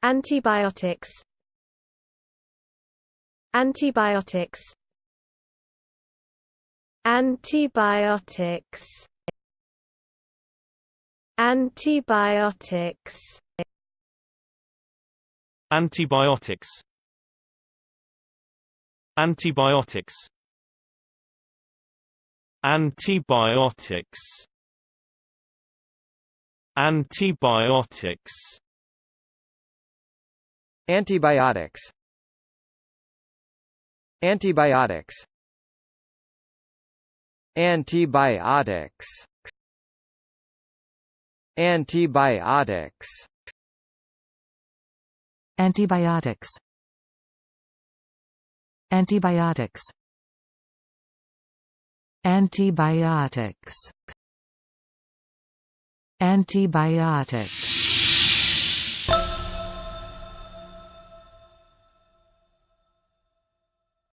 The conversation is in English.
Antibiotics. Antibiotics. Antibiotics. Antibiotics. Antibiotics. Antibiotics. Antibiotics. Antibiotics. Antibiotics. Antibiotics. Antibiotics. Antibiotics. Antibiotics. Antibiotics. Antibiotics. Antibiotics.